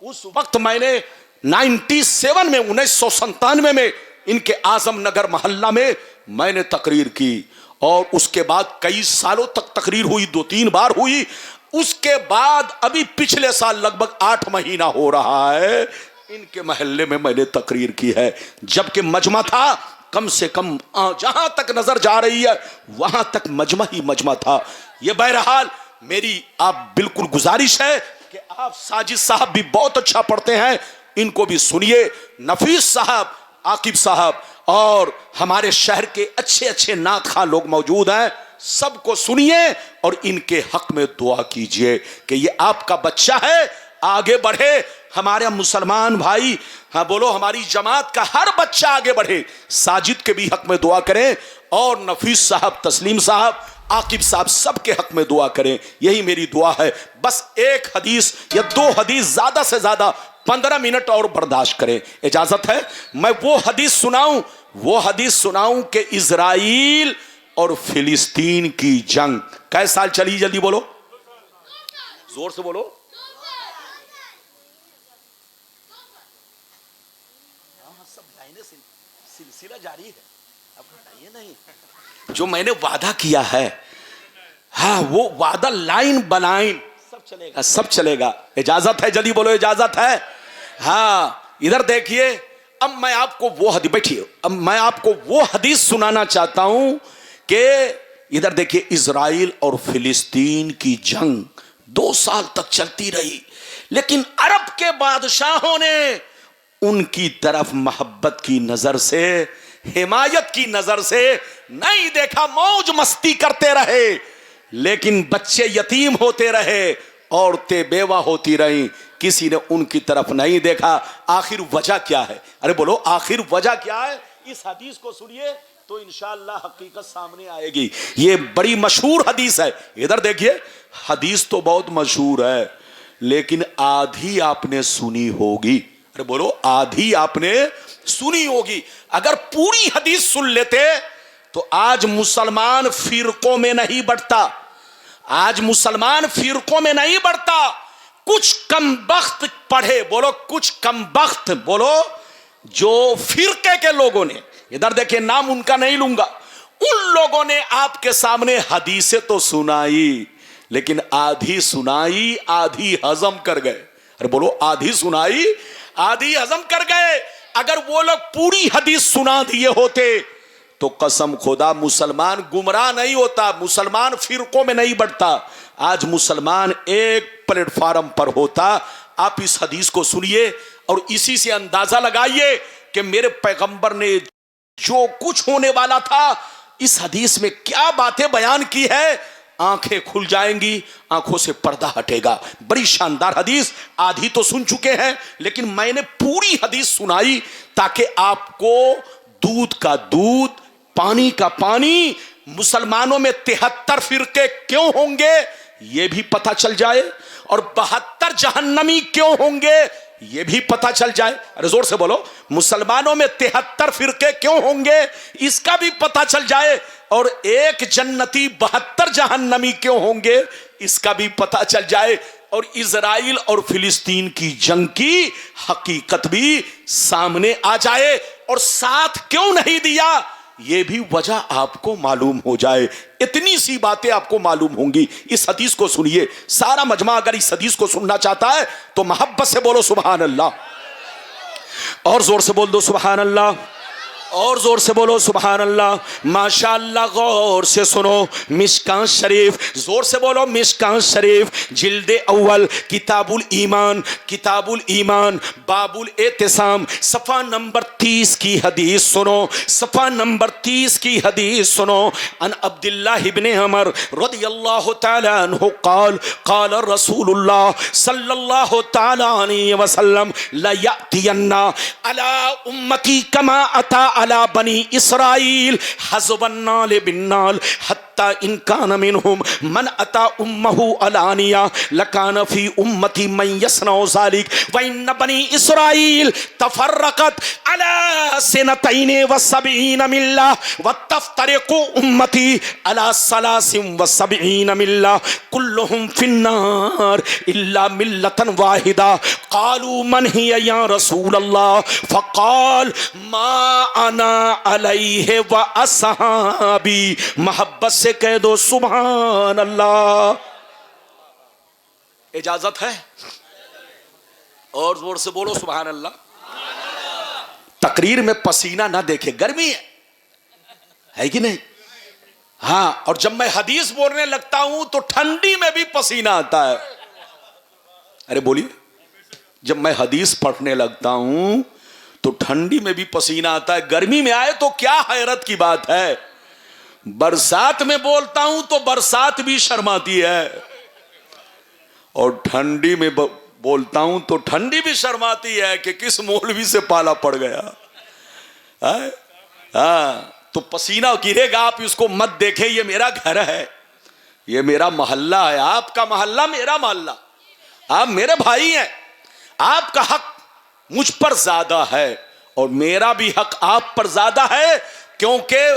اس وقت میں نے 1997 میں ان کے اعظم نگر محلہ میں نے تقریر کی, اور اس کے بعد کئی سالوں تک تقریر ہوئی, 2-3 بار ہوئی. اس کے بعد ابھی پچھلے سال لگ بھگ 8 مہینہ ہو رہا ہے ان کے محلے میں نے تقریر کی ہے. جبکہ مجمع تھا کم سے کم, جہاں تک نظر جا رہی ہے وہاں تک مجمع ہی مجمع تھا. یہ بہرحال میری آپ بالکل گزارش ہے کہ آپ ساجد صاحب بھی بہت اچھا پڑھتے ہیں, ان کو بھی سنیے. نفیس صاحب, عاقب صاحب, اور ہمارے شہر کے اچھے نعت خواہ لوگ موجود ہیں, سب کو سنیے اور ان کے حق میں دعا کیجئے کہ یہ آپ کا بچہ ہے, آگے بڑھے. ہمارے مسلمان بھائی, ہاں بولو, ہماری جماعت کا ہر بچہ آگے بڑھے. ساجد کے بھی حق میں دعا کریں, اور نفیس صاحب, تسلیم صاحب, عاقب صاحب, سب کے حق میں دعا کریں. یہی میری دعا ہے. بس ایک حدیث یا 2 حدیث, زیادہ سے زیادہ 15 منٹ اور برداشت کریں. اجازت ہے میں وہ حدیث سناؤں کہ اسرائیل اور فلسطین کی جنگ کئے سال چلی؟ جلدی بولو, زور سے بولو. سلسلہ جاری ہے, اب بتائیے نہیں. جو میں نے وعدہ کیا ہے, ہاں وہ وعدہ لائن بلائن سب چلے گا. اجازت ہے؟ جلدی بولو, اجازت ہے؟ ہاں ادھر دیکھیے. اب میں آپ کو وہ حدیث, بیٹھیے, اب میں آپ کو وہ حدیث سنانا چاہتا ہوں کہ ادھر دیکھیے, اسرائیل اور فلسطین کی جنگ 2 سال تک چلتی رہی, لیکن عرب کے بادشاہوں نے ان کی طرف محبت کی نظر سے, حمایت کی نظر سے نہیں دیکھا. موج مستی کرتے رہے, لیکن بچے یتیم ہوتے رہے, عورتیں بیوہ ہوتی رہیں, کسی نے ان کی طرف نہیں دیکھا. آخر وجہ کیا ہے؟ ارے بولو, آخر وجہ کیا ہے؟ اس حدیث کو سنیے تو انشاءاللہ حقیقت سامنے آئے گی. یہ بڑی مشہور حدیث ہے. ادھر دیکھیے, حدیث تو بہت مشہور ہے, لیکن آدھی آپ نے سنی ہوگی. ارے بولو, آدھی آپ نے سنی ہوگی. اگر پوری حدیث سن لیتے تو آج مسلمان فرقوں میں نہیں بٹتا, آج مسلمان فرقوں میں نہیں بڑھتا. کچھ کم بخت پڑھے, بولو کچھ کم بخت, بولو جو فرقے کے لوگوں نے, ادھر دیکھیں نام ان کا نہیں لوں گا, ان لوگوں نے آپ کے سامنے حدیثیں تو سنائی, لیکن آدھی سنائی آدھی ہضم کر گئے. ارے بولو, آدھی سنائی آدھی ہضم کر گئے. اگر وہ لوگ پوری حدیث سنا دیے ہوتے تو قسم خدا مسلمان گمراہ نہیں ہوتا, مسلمان فرقوں میں نہیں بڑھتا. آج مسلمان ایک پلیٹ فارم پر ہوتا. آپ اس حدیث کو سنیے اور اسی سے اندازہ لگائیے کہ میرے پیغمبر نے جو کچھ ہونے والا تھا اس حدیث میں کیا باتیں بیان کی ہے. آنکھیں کھل جائیں گی, آنکھوں سے پردہ ہٹے گا. بڑی شاندار حدیث, آدھی تو سن چکے ہیں, لیکن میں نے پوری حدیث سنائی تاکہ آپ کو دودھ کا دودھ, پانی کا پانی, مسلمانوں میں 73 فرقے کیوں ہوں گے یہ بھی پتہ چل جائے, اور 72 جہنمی کیوں ہوں گے یہ بھی پتہ چل جائے. ارے زور سے بولو, مسلمانوں میں 73 فرقے کیوں ہوں گے اس کا بھی پتہ چل جائے, اور 1 جنتی 72 جہنمی کیوں ہوں گے اس کا بھی پتہ چل جائے, اور اسرائیل اور فلسطین کی جنگ کی حقیقت بھی سامنے آ جائے. اور ساتھ کیوں نہیں دیا یہ بھی وجہ آپ کو معلوم ہو جائے. اتنی سی باتیں آپ کو معلوم ہوں گی. اس حدیث کو سنیے. سارا مجمع اگر اس حدیث کو سننا چاہتا ہے تو محبت سے بولو سبحان اللہ, اور زور سے بول دو سبحان اللہ, اور زور سے بولو سبحان اللہ. ماشاء اللہ, غور سے سنو. مشکاں شریف, زور سے بولو مشکاں شریف, جلد اول, کتاب الایمان, کتاب الایمان, باب الاعتصام, صفحہ نمبر 30 کی حدیث سنو. صفحہ نمبر 30 کی حدیث سنو. ان عبداللہ ابن عمر رضی اللہ تعالی عنہ قال قال رسول اللہ صلی اللہ تعالی علیہ وسلم لیأتین علی امتی کما اتا علی بنی اسرائیل حزب النال بالنال حتی ان کان منہم من اتا امہ علانیہ لکان فی امتی من یسنع ذالک وان بنی اسرائیل تفرقت علی سنتین و سبعین ملہ وتفترق امتی علی ثلاث و سبعین ملہ کلہم فی النار الا ملتا واحدہ. قالوا من ہی یا رسول اللہ؟ فقال ما انا علیہ و اصحابی. محبت سے کہہ دو سبحان اللہ. اجازت ہے؟ اور زور سے بولو سبحان اللہ. تقریر میں پسینہ نہ دیکھے, گرمی ہے کہ نہیں؟ ہاں, اور جب میں حدیث بولنے لگتا ہوں تو ٹھنڈی میں بھی پسینہ آتا ہے. ارے بولیے, جب میں حدیث پڑھنے لگتا ہوں تو ٹھنڈی میں بھی پسینہ آتا ہے, گرمی میں آئے تو کیا حیرت کی بات ہے. برسات میں بولتا ہوں تو برسات بھی شرماتی ہے, اور ٹھنڈی میں بولتا ہوں تو ٹھنڈی بھی شرماتی ہے کہ کس مولوی سے پالا پڑ گیا. ہاں, تو پسینہ گرے گا, آپ اس کو مت دیکھیں. یہ میرا گھر ہے, یہ میرا محلہ ہے, آپ کا محلہ میرا محلہ, آپ میرے بھائی ہیں. آپ کا حق مجھ پر زیادہ ہے اور میرا بھی حق آپ پر زیادہ ہے. کیونکہ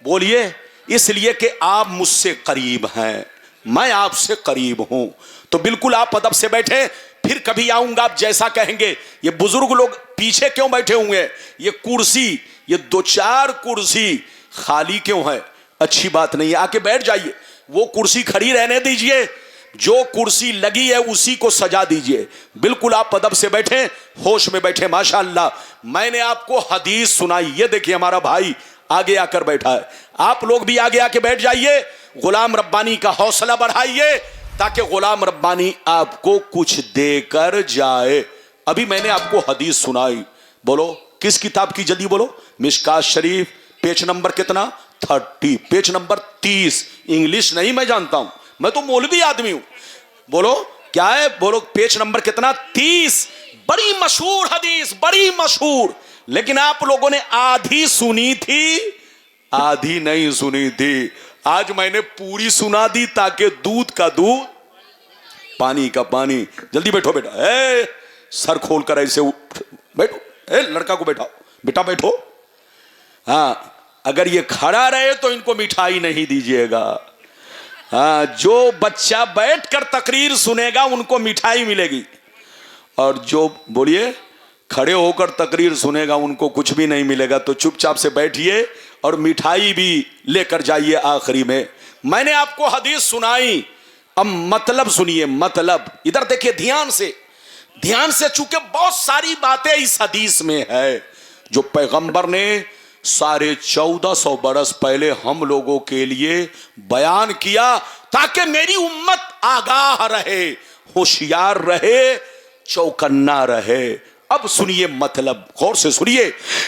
بولیے, اس لیے کہ آپ مجھ سے قریب ہیں, میں آپ سے قریب ہوں. تو بالکل آپ ادب سے بیٹھیں, پھر کبھی آؤں گا آپ جیسا کہیں گے. یہ بزرگ لوگ پیچھے کیوں بیٹھے ہوئے ہیں؟ یہ کرسی, یہ 2-4 کرسی خالی کیوں ہے؟ اچھی بات نہیں ہے, آ کے بیٹھ جائیے. وہ کرسی کھڑی رہنے دیجئے, جو کرسی لگی ہے اسی کو سجا دیجئے. بالکل آپ ادب سے بیٹھیں, ہوش میں بیٹھیں. ماشاءاللہ, میں نے آپ کو حدیث سنائی. یہ دیکھیں ہمارا بھائی آگے آ کر بیٹھا ہے. آپ لوگ بھی آگے آ کے بیٹھ جائیے. غلام ربانی کا حوصلہ بڑھائیے تاکہ غلام ربانی آپ کو کچھ دے کر جائے. ابھی میں نے آپ کو حدیث سنائی. بولو کس کتاب کی؟ جلدی بولو. مشکات شریف, پیج نمبر کتنا؟ 30, پیج نمبر 30. انگلش نہیں میں جانتا ہوں, میں تو مولوی آدمی ہوں. بولو کیا ہے؟ بولو پیج نمبر کتنا؟ 30. بڑی مشہور حدیث, بڑی مشہور. لیکن آپ لوگوں نے آدھی سنی تھی, آدھی نہیں سنی تھی. آج میں نے پوری سنا دی تاکہ دودھ کا دودھ, پانی کا پانی. جلدی بیٹھو بیٹا, اے سر کھول کر ایسے بیٹھو. اے لڑکا کو بیٹھاؤ, بیٹا بیٹھو. ہاں, اگر یہ کھڑا رہے تو ان کو مٹھائی نہیں دیجیے گا. ہاں, جو بچہ بیٹھ کر تقریر سنے گا ان کو مٹھائی ملے گی, اور جو بولیے کھڑے ہو کر تقریر سنے گا ان کو کچھ بھی نہیں ملے گا. تو چپ چاپ سے بیٹھیے اور مٹھائی بھی لے کر جائیے آخری میں. میں نے آپ کو حدیث سنائی, اب مطلب سنیے. مطلب ادھر دیکھیے دھیان سے, دھیان سے, چونکہ بہت ساری باتیں اس حدیث میں ہے جو پیغمبر نے 1450 برس پہلے ہم لوگوں کے لیے بیان کیا تاکہ میری امت آگاہ رہے, ہوشیار رہے, چوکنا رہے. اب سنیے مطلب, غور سے سنیے.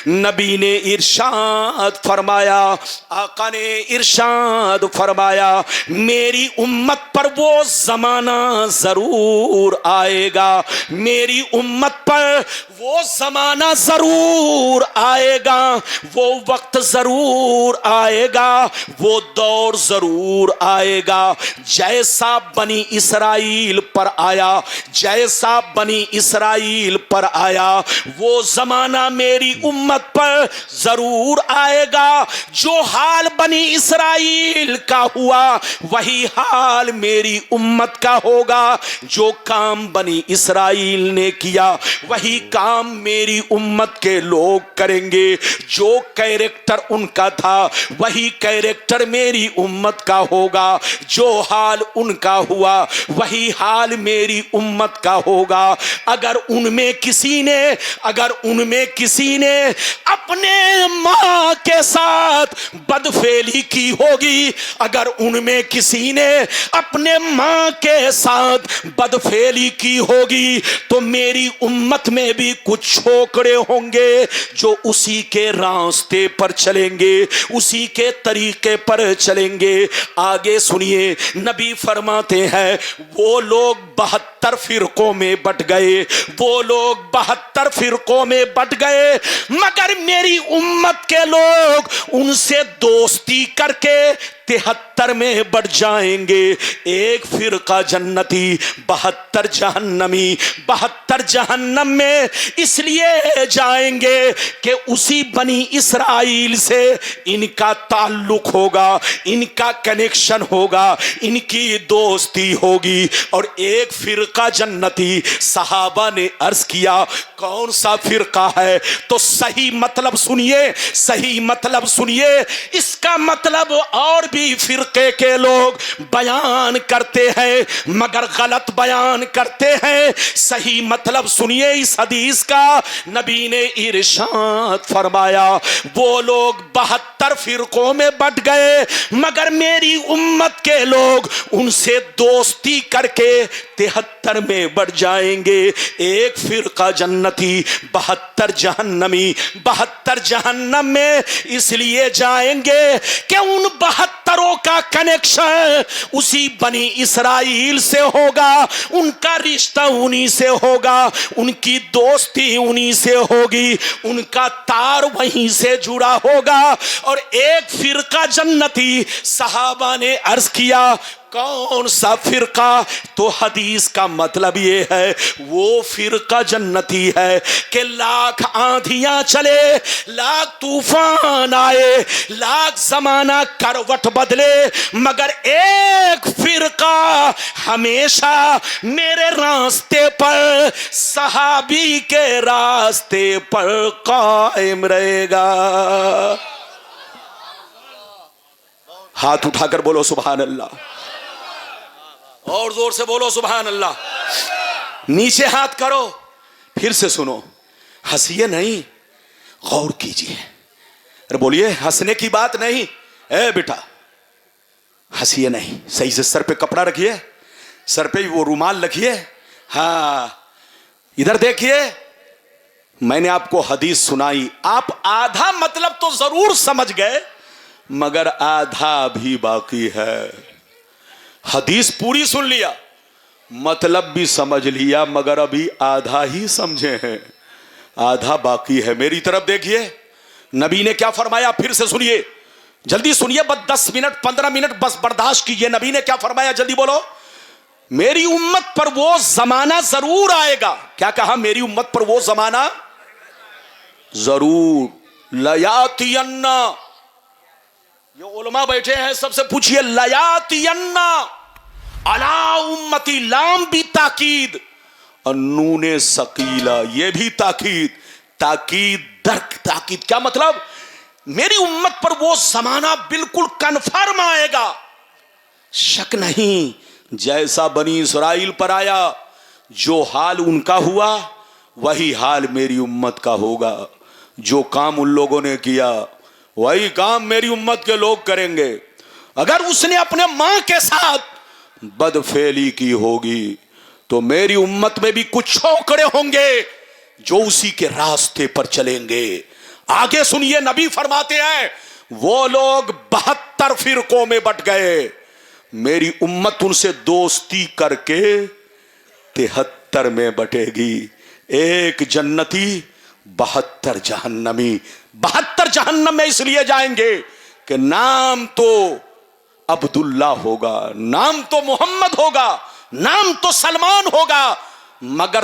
نبی نے ارشاد فرمایا, آقا نے ارشاد فرمایا, میری امت پر وہ زمانہ ضرور آئے گا, میری امت پر وہ زمانہ ضرور آئے گا, وہ وقت ضرور آئے گا, وہ دور ضرور آئے گا جیسا بنی اسرائیل پر آیا, جیسا بنی اسرائیل پر آیا. فرمایا وہ زمانہ میری امت پر ضرور آئے گا جو حال بنی اسرائیل کا ہوا وہی حال میری امت کا ہوگا، جو کام بنی اسرائیل نے کیا وہی کام میری امت کے لوگ کریں گے، جو کیریکٹر ان کا تھا وہی کیریکٹر میری امت کا ہوگا، جو حال ان کا ہوا وہی حال میری امت کا ہوگا۔ اگر ان میں کسی نے اپنے ماں کے ساتھ بدفعلی کی ہوگی، اگر ان میں کسی نے اپنے ماں کے ساتھ بدفعلی کی ہوگی تو میری امت میں بھی کچھ چھوکرے ہوں گے جو اسی کے راستے پر چلیں گے، اسی کے طریقے پر چلیں گے۔ آگے سنیے، نبی فرماتے ہیں وہ لوگ 72 فرقوں میں بٹ گئے، وہ لوگ 72 فرقوں میں بٹ گئے، مگر میری امت کے لوگ ان سے دوستی کر کے 73 میں بڑھ جائیں گے۔ ایک فرقہ جنتی، 72 جہنمی۔ 72 جہنم میں اس لیے جائیں گے کہ اسی بنی اسرائیل سے ان کا تعلق ہوگا، ان کا کنیکشن ہوگا، ان کی دوستی ہوگی۔ اور ایک فرقہ جنتی، صحابہ نے عرض کیا کون سا فرقہ ہے؟ تو صحیح مطلب سنیے، صحیح مطلب سنیے، اس کا مطلب اور بھی فرقے کے لوگ بیان کرتے ہیں مگر غلط بیان کرتے ہیں۔ صحیح مطلب سنیے اس حدیث کا، نبی نے ارشاد فرمایا وہ لوگ 72 فرقوں میں بٹ گئے مگر میری امت کے لوگ ان سے دوستی کر کے 73 میں بڑھ جائیں گے۔ ایک فرقہ جنتی، 72 جہنمی۔ 72 جہنم میں اس لیے جائیں گے کہ ان 72 کا کنیکشن اسی بنی اسرائیل سے ہوگا، ان کا رشتہ انہی سے ہوگا، ان کی دوستی انہی سے ہوگی، ان کا تار وہیں سے جڑا ہوگا۔ اور ایک فرقہ جنتی، صحابہ نے عرض کیا کون سا فرقہ؟ تو حدیث کا مطلب یہ ہے وہ فرقہ جنتی ہے کہ لاکھ آندھیاں چلے، لاکھ طوفان آئے، لاکھ زمانہ کروٹ بدلے، مگر ایک فرقہ ہمیشہ میرے راستے پر، صحابی کے راستے پر قائم رہے گا۔ ہاتھ اٹھا کر بولو سبحان اللہ، اور زور سے بولو سبحان اللہ۔ نیچے ہاتھ کرو، پھر سے سنو، ہنسیے نہیں، غور کیجئے۔ ارے بولیے ہنسنے کی بات نہیں، اے بیٹا ہنسیے نہیں، صحیح سے سر پہ کپڑا رکھیے، سر پہ وہ رومال رکھیے۔ ہاں ادھر دیکھیے، میں نے آپ کو حدیث سنائی، آپ آدھا مطلب تو ضرور سمجھ گئے مگر آدھا بھی باقی ہے۔ حدیث پوری سن لیا، مطلب بھی سمجھ لیا مگر ابھی آدھا ہی سمجھے ہیں، آدھا باقی ہے۔ میری طرف دیکھیے، نبی نے کیا فرمایا، پھر سے سنیے، جلدی سنیے، بس 10 منٹ 15 منٹ بس برداشت کیجیے۔ نبی نے کیا فرمایا، جلدی بولو۔ میری امت پر وہ زمانہ ضرور آئے گا۔ کیا کہا؟ میری امت پر وہ زمانہ ضرور، لیاتین، یہ علماء بیٹھے ہیں سب سے پوچھئے، لیاتین علی امتی، لام بھی تاکید اور نون ثقیلہ یہ بھی تاکید، تاکید در تاکید۔ کیا مطلب؟ میری امت پر وہ زمانہ بالکل کنفرم آئے گا، شک نہیں، جیسا بنی اسرائیل پر آیا، جو حال ان کا ہوا وہی حال میری امت کا ہوگا، جو کام ان لوگوں نے کیا وہی کام میری امت کے لوگ کریں گے۔ اگر اس نے اپنے ماں کے ساتھ بدفعلی کی ہوگی تو میری امت میں بھی کچھ چھوکرے ہوں گے جو اسی کے راستے پر چلیں گے۔ آگے سنیے، نبی فرماتے ہیں وہ لوگ 72 فرقوں میں بٹ گئے، میری امت ان سے دوستی کر کے 73 میں بٹے گی۔ ایک جنتی، 72 جہنمی۔ 72 جہنم میں اس لیے جائیں گے کہ نام تو عبداللہ ہوگا، نام تو محمد ہوگا، نام تو سلمان ہوگا، مگر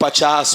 50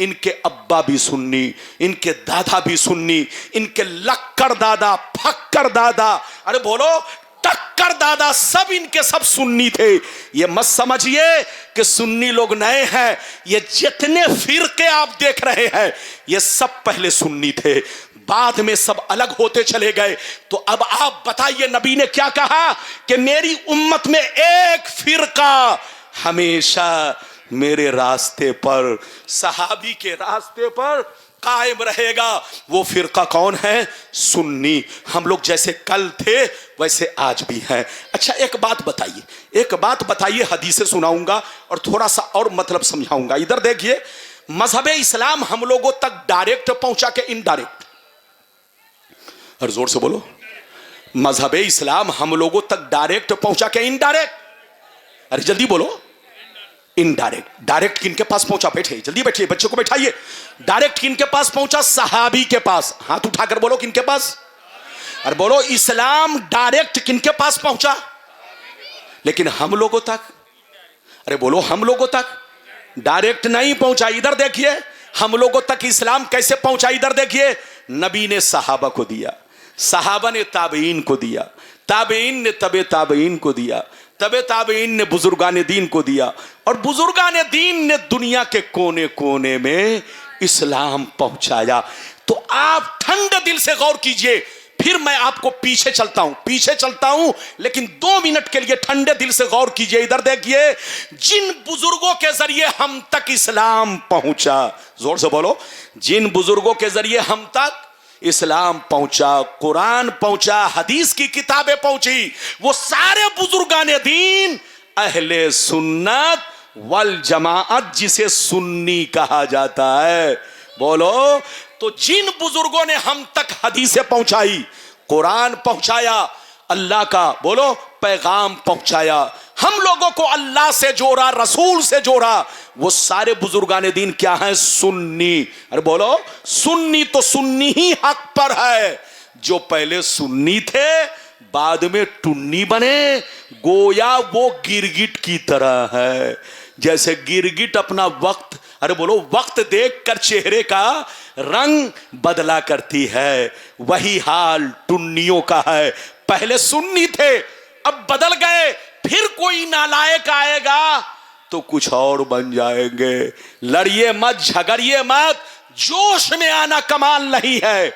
ان کے ابا بھی سنی، ان کے دادا بھی سنی، ان کے لکڑ دادا، پھکڑ دادا، ارے بولو ٹکر دادا، سب ان کے سب سنی تھے۔ یہ مت سمجھئے کہ سنی لوگ نئے ہیں، یہ جتنے فرقے آپ دیکھ رہے ہیں یہ سب پہلے سنی تھے، بعد میں سب الگ ہوتے چلے گئے۔ تو اب آپ بتائیے نبی نے کیا کہا کہ میری امت میں ایک فرقہ ہمیشہ میرے راستے پر، صحابی کے راستے پر قائم رہے گا۔ وہ فرقہ کون ہے؟ سنی۔ ہم لوگ جیسے کل تھے ویسے آج بھی ہیں۔ اچھا ایک بات بتائیے، حدیثیں سناؤں گا اور تھوڑا سا اور مطلب سمجھاؤں گا۔ ادھر دیکھیے، مذہب اسلام ہم لوگوں تک ڈائریکٹ پہنچا کہ انڈائریکٹ؟ اور زور سے بولو، مذہب اسلام ہم لوگوں تک ڈائریکٹ پہنچا کہ انڈائریکٹ؟ ارے جلدی بولو، انڈائریکٹ۔ ڈائریکٹ کن کے پاس پہنچا؟ بیٹھے جلدی، بیٹھیے، بچوں کو بیٹھائیے۔ ڈائریکٹ کن کے پاس پہنچا؟ صحابی کے پاس۔ ہاتھ اٹھا کر بولو کن کے پاس؟ اور بولو اسلام ڈائریکٹ کن کے پاس پہنچا؟ لیکن ہم لوگوں تک، ارے بولو ہم لوگوں تک ڈائریکٹ نہیں پہنچا۔ ادھر دیکھیے ہم لوگوں تک اسلام کیسے پہنچا۔ ادھر دیکھیے، نبی نے صحابہ کو دیا، صحابہ نے تابعین کو دیا، تابعین نے تبع تابعین کو دیا، تبع تابعین نے بزرگان دین کو دیا، اور بزرگان دین نے دنیا کے کونے کونے میں اسلام پہنچایا۔ تو آپ ٹھنڈے دل سے غور کیجئے، پھر میں آپ کو پیچھے چلتا ہوں لیکن 2 منٹ کے لیے ٹھنڈے دل سے غور کیجئے۔ ادھر دیکھیے، جن بزرگوں کے ذریعے ہم تک اسلام پہنچا، زور سے بولو، جن بزرگوں کے ذریعے ہم تک اسلام پہنچا، قرآن پہنچا، حدیث کی کتابیں پہنچی، وہ سارے بزرگان دین اہل سنت والجماعت، جسے سنی کہا جاتا ہے۔ بولو، تو جن بزرگوں نے ہم تک حدیثیں پہنچائی، قرآن پہنچایا، اللہ کا بولو پیغام پہنچایا، ہم لوگوں کو اللہ سے جوڑا، رسول سے جوڑا، وہ سارے بزرگان دین کیا ہیں؟ سنی۔ ارے بولو، سنی تو سنی ہی حق پر ہے۔ جو پہلے سنی تھے بعد میں ٹنی بنے، گویا وہ گرگٹ کی طرح ہے۔ جیسے گرگٹ اپنا وقت، ارے بولو، وقت دیکھ کر چہرے کا رنگ بدلا کرتی ہے، وہی حال ٹنیوں کا ہے۔ پہلے سنی تھے، اب بدل گئے، پھر کوئی نالائق آئے گا تو کچھ اور بن جائیں گے۔ لڑیے مت، جھگڑیے مت، جوش میں آنا کمال نہیں ہے،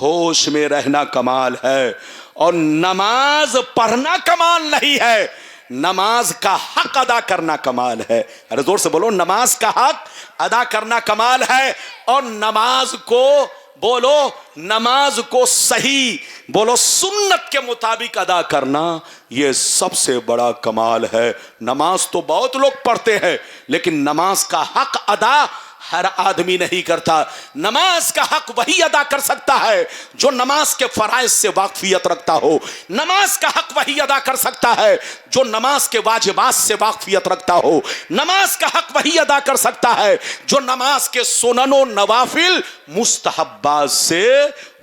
ہوش میں رہنا کمال ہے، اور نماز پڑھنا کمال نہیں ہے، نماز کا حق ادا کرنا کمال ہے۔ ارے زور سے بولو، نماز کا حق ادا کرنا کمال ہے، اور نماز کو بولو، نماز کو صحیح بولو سنت کے مطابق ادا کرنا یہ سب سے بڑا کمال ہے۔ نماز تو بہت لوگ پڑھتے ہیں لیکن نماز کا حق ادا ہر آدمی نہیں کرتا۔ نماز کا حق وہی ادا کر سکتا ہے جو نماز کے فرائض سے واقفیت رکھتا ہو، نماز کا حق وہی ادا کر سکتا ہے جو نماز کے واجبات سے واقفیت رکھتا ہو، نماز کا حق وہی ادا کر سکتا ہے جو نماز کے سنن و نوافل مستحبات سے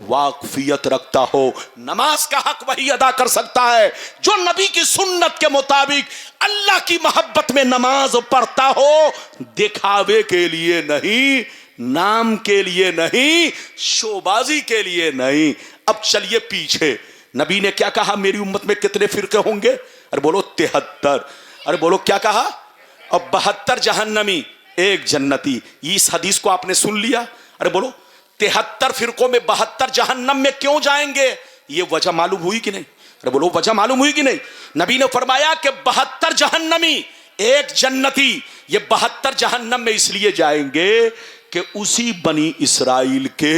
واقفیت رکھتا ہو، نماز کا حق وہی ادا کر سکتا ہے جو نبی کی سنت کے مطابق اللہ کی محبت میں نماز پڑھتا ہو، دکھاوے کے لیے نہیں، نام کے لیے نہیں، شوبازی کے لیے نہیں۔ اب چلیے پیچھے، نبی نے کیا کہا؟ میری امت میں کتنے فرقے ہوں گے؟ ارے بولو 73۔ ارے بولو کیا کہا؟ اب 72 جہنمی، 1 جنتی۔ اس حدیث کو آپ نے سن لیا؟ ارے بولو 73 فرقوں میں 72 جہنم میں کیوں جائیں گے؟ یہ وجہ معلوم ہوئی کہ نہیں؟ ارے بولو وجہ معلوم ہوئی کہ نہیں؟ نبی نے فرمایا کہ 72 جہنمی 1 جنتی، یہ 72 جہنم میں اس لیے جائیں گے کہ اسی بنی اسرائیل کے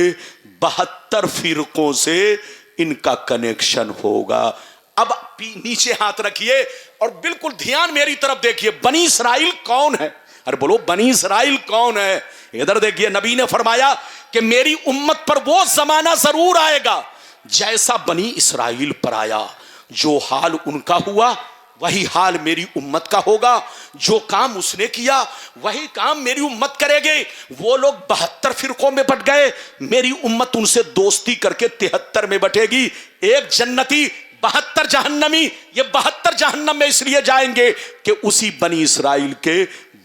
72 فرقوں سے ان کا کنیکشن ہوگا۔ اب نیچے ہاتھ رکھیے اور بالکل دھیان میری طرف دیکھیے، بنی اسرائیل کون ہے؟ ارے بولو بنی اسرائیل کون ہے؟ ادھر دیکھیے، نبی نے فرمایا کہ میری امت پر وہ زمانہ ضرور آئے گا جیسا بنی اسرائیل پر آیا، جو حال ان کا ہوا وہی حال میری امت کا ہوگا، جو کام اس نے کیا وہی کام میری امت کرے گی۔ وہ لوگ 72 فرقوں میں بٹ گئے، میری امت ان سے دوستی کر کے 73 میں بٹے گی۔ 1 جنتی 72 جہنمی، یہ 72 جہنم میں اس لیے جائیں گے کہ اسی بنی اسرائیل کے